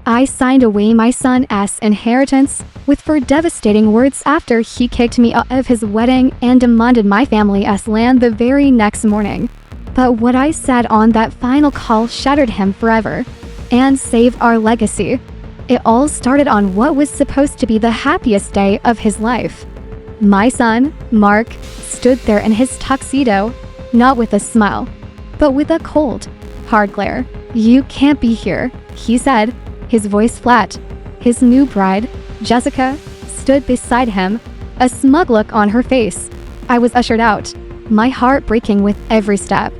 I signed away my son's inheritance with 4 devastating words after he kicked me out of his wedding and demanded my family's land the very next morning. But what I said on that final call shattered him forever and saved our legacy. It all started on what was supposed to be the happiest day of his life. My son, Mark, stood there in his tuxedo, not with a smile, but with a cold, hard glare. "You can't be here," he said, his voice flat. His new bride, Jessica, stood beside him, a smug look on her face. I was ushered out, my heart breaking with every step.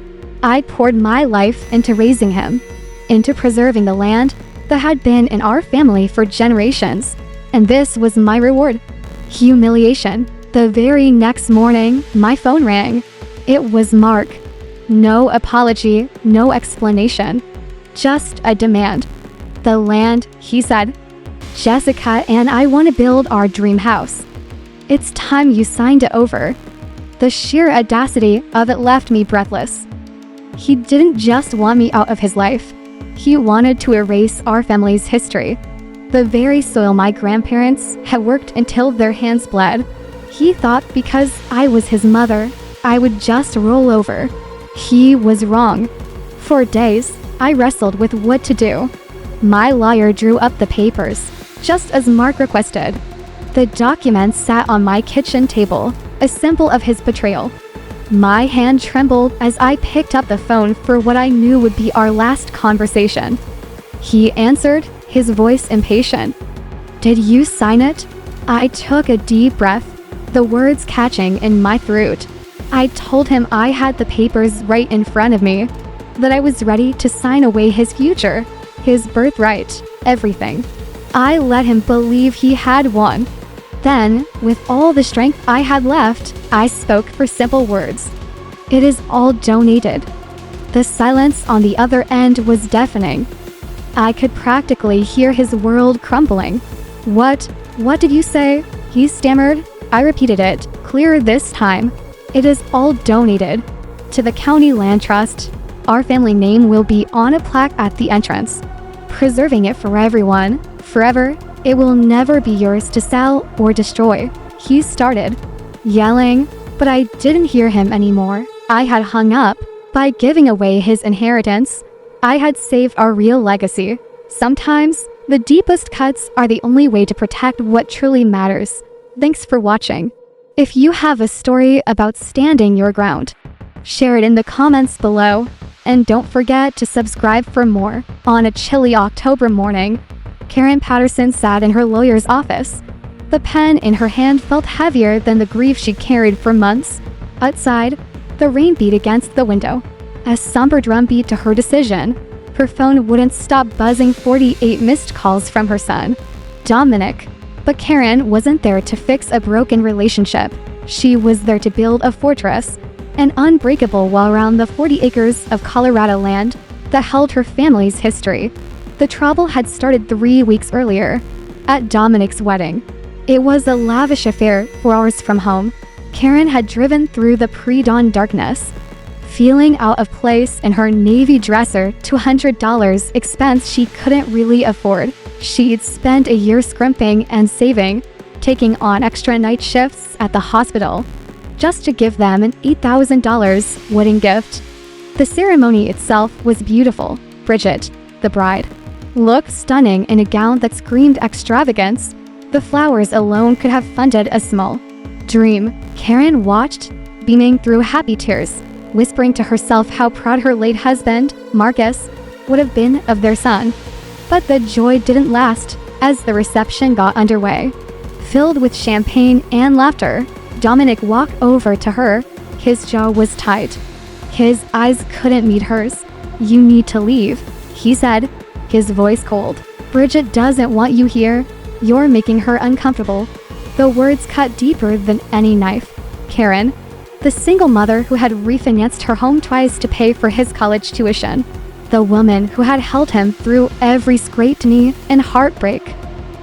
I poured my life into raising him, into preserving the land that had been in our family for generations, and this was my reward. Humiliation. The very next morning, my phone rang. It was Mark. No apology, no explanation, just a demand. "The land," he said. "Jessica and I want to build our dream house. It's time you signed it over." The sheer audacity of it left me breathless. He didn't just want me out of his life. He wanted to erase our family's history, the very soil my grandparents had worked until their hands bled. He thought because I was his mother, I would just roll over. He was wrong. For days, I wrestled with what to do. My lawyer drew up the papers, just as Mark requested. The documents sat on my kitchen table, a symbol of his betrayal. My hand trembled as I picked up the phone for what I knew would be our last conversation. He answered, his voice impatient. "Did you sign it?" I took a deep breath, the words catching in my throat. I told him I had the papers right in front of me, that I was ready to sign away his future, his birthright, everything. I let him believe he had won. Then, with all the strength I had left, I spoke for simple words. "It is all donated." The silence on the other end was deafening. I could practically hear his world crumbling. What did you say?" he stammered. I repeated it, clearer this time. "It is all donated to the county land trust. Our family name will be on a plaque at the entrance, preserving it for everyone, forever. It will never be yours to sell or destroy." He started yelling, but I didn't hear him anymore. I had hung up. By giving away his inheritance, I had saved our real legacy. Sometimes, the deepest cuts are the only way to protect what truly matters. Thanks for watching. If you have a story about standing your ground, share it in the comments below. And don't forget to subscribe for more. On a chilly October morning, Karen Patterson sat in her lawyer's office. The pen in her hand felt heavier than the grief she carried for months. Outside, the rain beat against the window, a somber drumbeat to her decision. Her phone wouldn't stop buzzing, 48 missed calls from her son, Dominic. But Karen wasn't there to fix a broken relationship. She was there to build a fortress, an unbreakable wall around the 40 acres of Colorado land that held her family's history. The trouble had started 3 weeks earlier, at Dominic's wedding. It was a lavish affair 4 hours from home. Karen had driven through the pre-dawn darkness, feeling out of place in her navy dresser, $200 expense she couldn't really afford. She'd spent a year scrimping and saving, taking on extra night shifts at the hospital, just to give them an $8,000 wedding gift. The ceremony itself was beautiful. Bridget, the bride, looked stunning in a gown that screamed extravagance. The flowers alone could have funded a small dream. Karen watched, beaming through happy tears, whispering to herself how proud her late husband, Marcus, would have been of their son. But the joy didn't last. As the reception got underway, filled with champagne and laughter, Dominic walked over to her. His jaw was tight. His eyes couldn't meet hers. "You need to leave," he said, his voice cold. "Bridget doesn't want you here. You're making her uncomfortable." The words cut deeper than any knife. Karen, the single mother who had refinanced her home twice to pay for his college tuition, the woman who had held him through every scraped knee and heartbreak,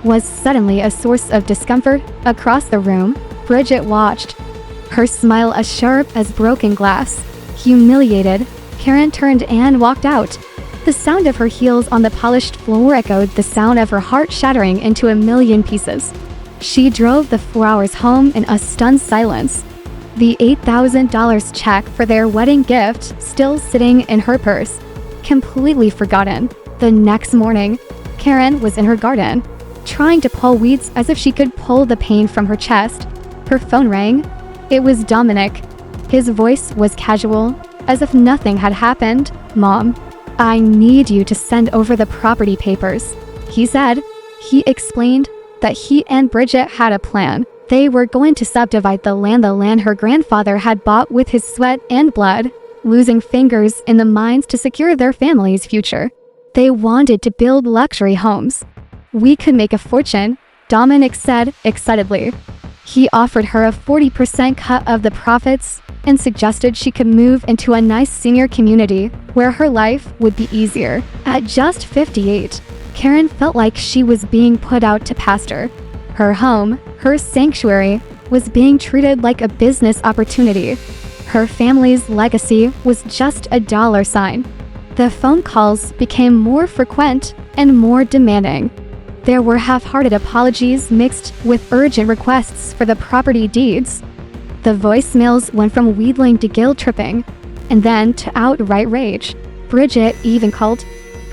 was suddenly a source of discomfort. Across the room, Bridget watched, her smile as sharp as broken glass. Humiliated, Karen turned and walked out. The sound of her heels on the polished floor echoed the sound of her heart shattering into a million pieces. She drove the 4 hours home in a stunned silence, the $8,000 check for their wedding gift still sitting in her purse, completely forgotten. The next morning, Karen was in her garden, trying to pull weeds as if she could pull the pain from her chest. Her phone rang. It was Dominic. His voice was casual, as if nothing had happened. "Mom, I need you to send over the property papers," he said. He explained that he and Bridget had a plan. They were going to subdivide the land her grandfather had bought with his sweat and blood, losing fingers in the mines to secure their family's future. They wanted to build luxury homes. "We could make a fortune," Dominic said excitedly. He offered her a 40% cut of the profits and suggested she could move into a nice senior community where her life would be easier. At just 58, Karen felt like she was being put out to pasture. Her home, her sanctuary, was being treated like a business opportunity. Her family's legacy was just a dollar sign. The phone calls became more frequent and more demanding. There were half-hearted apologies mixed with urgent requests for the property deeds. The voicemails went from wheedling to guilt-tripping, and then to outright rage. Bridget even called,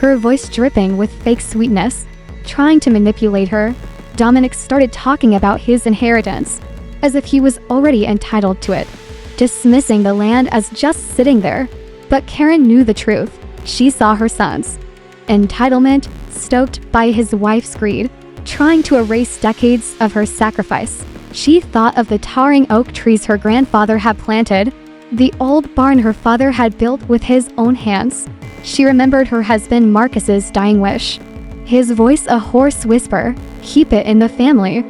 her voice dripping with fake sweetness, trying to manipulate her. Dominic started talking about his inheritance, as if he was already entitled to it, dismissing the land as just sitting there. But Karen knew the truth. She saw her son's entitlement stoked by his wife's greed, trying to erase decades of her sacrifice. She thought of the towering oak trees her grandfather had planted, the old barn her father had built with his own hands. She remembered her husband Marcus's dying wish, his voice a hoarse whisper, "Keep it in the family."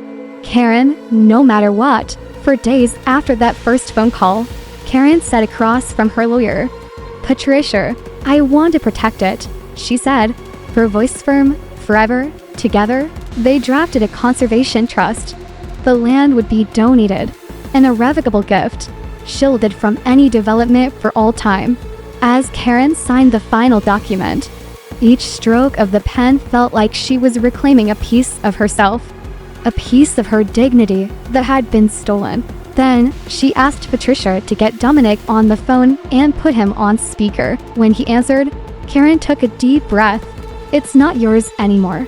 Karen, no matter what. For days after that first phone call, Karen sat across from her lawyer. "Patricia, I want to protect it," she said, her voice firm. "Forever, together." They drafted a conservation trust. The land would be donated, an irrevocable gift, shielded from any development for all time. As Karen signed the final document, each stroke of the pen felt like she was reclaiming a piece of herself, a piece of her dignity that had been stolen. Then, she asked Patricia to get Dominic on the phone and put him on speaker. When he answered, Karen took a deep breath. "It's not yours anymore,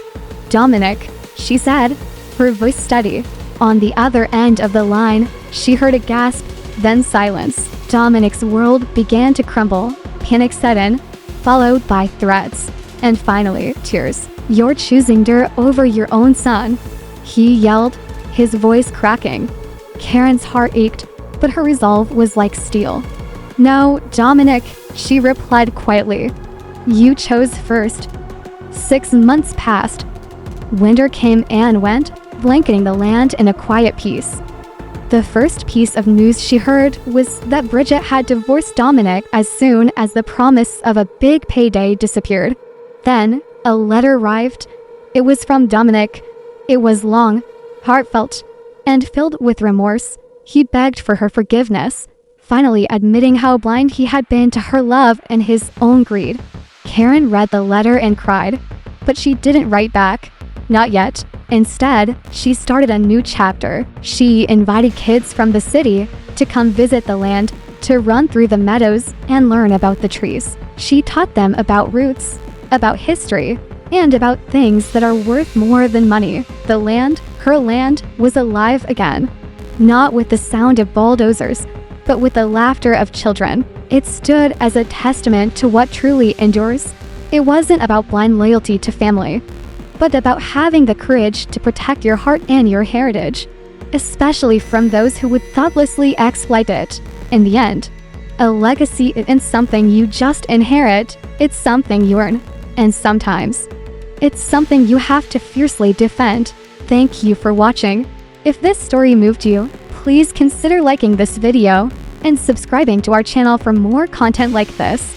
Dominic," she said, her voice steady. On the other end of the line, she heard a gasp, then silence. Dominic's world began to crumble. Panic set in, followed by threats, and finally, tears. "You're choosing dirt over your own son," he yelled, his voice cracking. Karen's heart ached, but her resolve was like steel. "No, Dominic," she replied quietly. "You chose first." 6 months passed. Winter came and went, blanketing the land in a quiet peace. The first piece of news she heard was that Bridget had divorced Dominic as soon as the promise of a big payday disappeared. Then, a letter arrived. It was from Dominic. It was long, heartfelt, and filled with remorse. He begged for her forgiveness, finally admitting how blind he had been to her love and his own greed. Karen read the letter and cried, but she didn't write back. Not yet. Instead, she started a new chapter. She invited kids from the city to come visit the land, to run through the meadows and learn about the trees. She taught them about roots, about history, and about things that are worth more than money. The land, her land, was alive again. Not with the sound of bulldozers, but with the laughter of children. It stood as a testament to what truly endures. It wasn't about blind loyalty to family, but about having the courage to protect your heart and your heritage, especially from those who would thoughtlessly exploit it. In the end, a legacy isn't something you just inherit, it's something you earn. And sometimes, it's something you have to fiercely defend. Thank you for watching. If this story moved you, please consider liking this video and subscribing to our channel for more content like this.